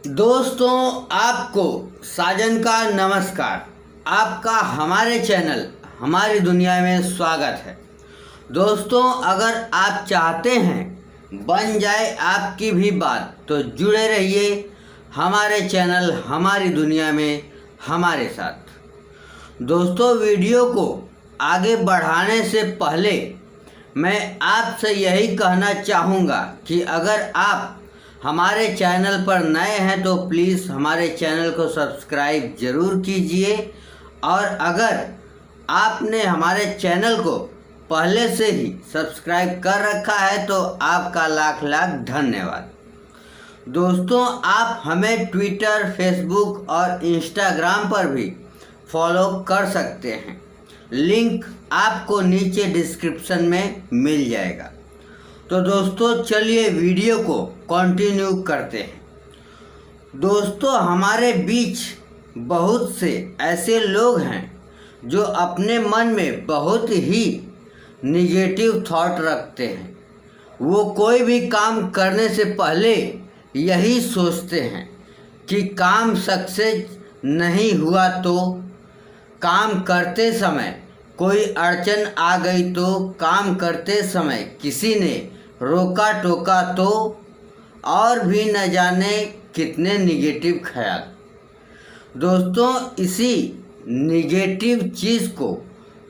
दोस्तों, आपको साजन का नमस्कार। आपका हमारे चैनल हमारी दुनिया में स्वागत है। दोस्तों, अगर आप चाहते हैं बन जाए आपकी भी बात तो जुड़े रहिए हमारे चैनल हमारी दुनिया में हमारे साथ। दोस्तों, वीडियो को आगे बढ़ाने से पहले मैं आपसे यही कहना चाहूँगा कि अगर आप हमारे चैनल पर नए हैं तो प्लीज़ हमारे चैनल को सब्सक्राइब ज़रूर कीजिए, और अगर आपने हमारे चैनल को पहले से ही सब्सक्राइब कर रखा है तो आपका लाख लाख धन्यवाद। दोस्तों, आप हमें ट्विटर, फेसबुक और इंस्टाग्राम पर भी फॉलो कर सकते हैं। लिंक आपको नीचे डिस्क्रिप्शन में मिल जाएगा। तो दोस्तों, चलिए वीडियो को कंटिन्यू करते हैं। दोस्तों, हमारे बीच बहुत से ऐसे लोग हैं जो अपने मन में बहुत ही निगेटिव थॉट रखते हैं। वो कोई भी काम करने से पहले यही सोचते हैं कि काम सक्सेस नहीं हुआ तो, काम करते समय कोई अड़चन आ गई तो, काम करते समय किसी ने रोका टोका तो, और भी न जाने कितने निगेटिव ख्याल। दोस्तों, इसी निगेटिव चीज़ को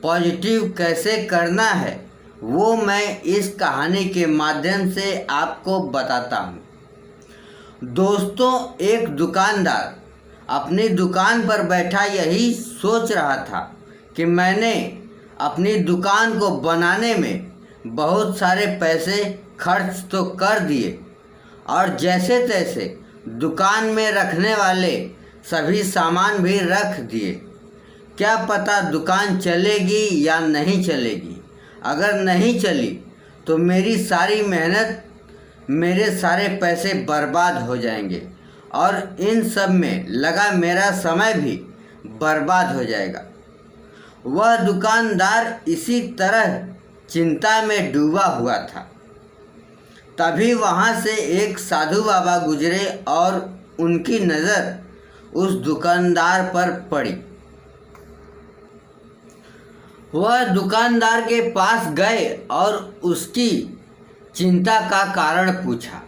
पॉजिटिव कैसे करना है वो मैं इस कहानी के माध्यम से आपको बताता हूँ। दोस्तों, एक दुकानदार अपनी दुकान पर बैठा यही सोच रहा था कि मैंने अपनी दुकान को बनाने में बहुत सारे पैसे खर्च तो कर दिए और जैसे तैसे दुकान में रखने वाले सभी सामान भी रख दिए। क्या पता दुकान चलेगी या नहीं चलेगी। अगर नहीं चली तो मेरी सारी मेहनत, मेरे सारे पैसे बर्बाद हो जाएंगे और इन सब में लगा मेरा समय भी बर्बाद हो जाएगा। वह दुकानदार इसी तरह चिंता में डूबा हुआ था। तभी वहाँ से एक साधु बाबा गुजरे और उनकी नज़र उस दुकानदार पर पड़ी। वह दुकानदार के पास गए और उसकी चिंता का कारण पूछा।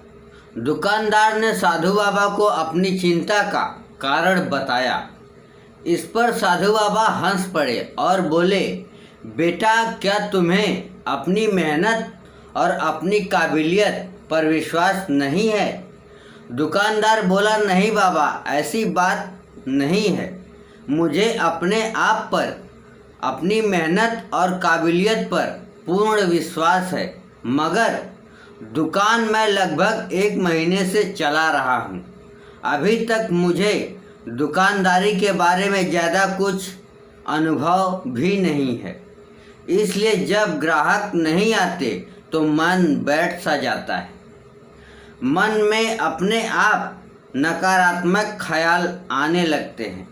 दुकानदार ने साधु बाबा को अपनी चिंता का कारण बताया। इस पर साधु बाबा हंस पड़े और बोले, बेटा, क्या तुम्हें अपनी मेहनत और अपनी काबिलियत पर विश्वास नहीं है? दुकानदार बोला, नहीं बाबा, ऐसी बात नहीं है। मुझे अपने आप पर, अपनी मेहनत और काबिलियत पर पूर्ण विश्वास है, मगर दुकान मैं लगभग 1 महीने से चला रहा हूँ। अभी तक मुझे दुकानदारी के बारे में ज़्यादा कुछ अनुभव भी नहीं है, इसलिए जब ग्राहक नहीं आते तो मन बैठ सा जाता है। मन में अपने आप नकारात्मक ख्याल आने लगते हैं।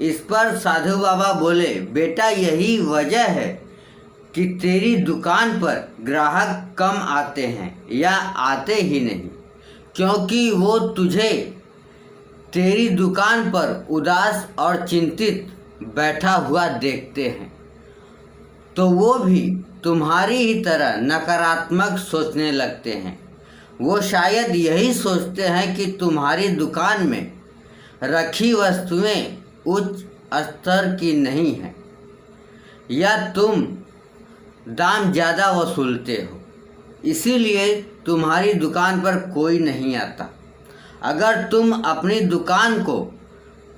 इस पर साधु बाबा बोले, बेटा, यही वजह है कि तेरी दुकान पर ग्राहक कम आते हैं या आते ही नहीं, क्योंकि वो तुझे तेरी दुकान पर उदास और चिंतित बैठा हुआ देखते हैं, तो वो भी तुम्हारी ही तरह नकारात्मक सोचने लगते हैं। वो शायद यही सोचते हैं कि तुम्हारी दुकान में रखी वस्तुएं उच्च स्तर की नहीं हैं या तुम दाम ज़्यादा वसूलते हो, इसीलिए तुम्हारी दुकान पर कोई नहीं आता। अगर तुम अपनी दुकान को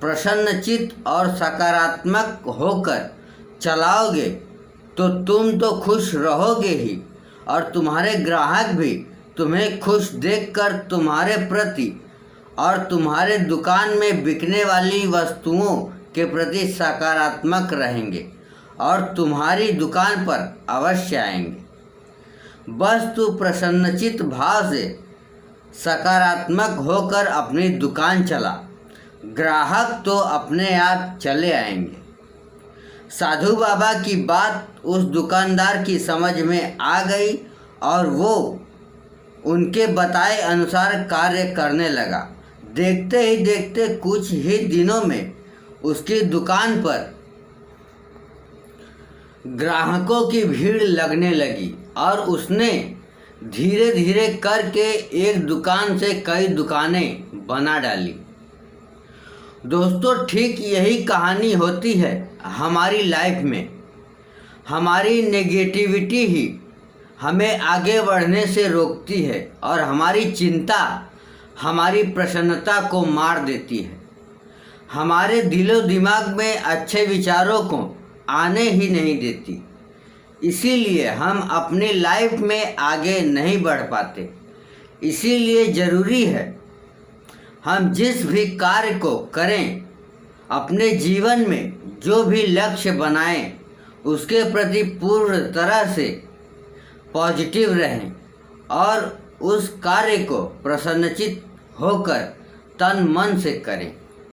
प्रसन्नचित्त और सकारात्मक होकर चलाओगे तो तुम तो खुश रहोगे ही, और तुम्हारे ग्राहक भी तुम्हें खुश देखकर तुम्हारे प्रति और तुम्हारे दुकान में बिकने वाली वस्तुओं के प्रति सकारात्मक रहेंगे और तुम्हारी दुकान पर अवश्य आएंगे। बस तू प्रसन्नचित्त भाव से सकारात्मक होकर अपनी दुकान चला, ग्राहक तो अपने आप चले आएंगे। साधु बाबा की बात उस दुकानदार की समझ में आ गई और वो उनके बताए अनुसार कार्य करने लगा। देखते ही देखते कुछ ही दिनों में उसकी दुकान पर ग्राहकों की भीड़ लगने लगी और उसने धीरे धीरे करके एक दुकान से कई दुकानें बना डाली। दोस्तों, ठीक यही कहानी होती है हमारी लाइफ में। हमारी नेगेटिविटी ही हमें आगे बढ़ने से रोकती है और हमारी चिंता हमारी प्रसन्नता को मार देती है। हमारे दिलो दिमाग में अच्छे विचारों को आने ही नहीं देती। इसीलिए हम अपनी लाइफ में आगे नहीं बढ़ पाते। इसीलिए ज़रूरी है हम जिस भी कार्य को करें, अपने जीवन में जो भी लक्ष्य बनाएं, उसके प्रति पूर्ण तरह से पॉजिटिव रहें और उस कार्य को प्रसन्नचित्त होकर तन मन से करें।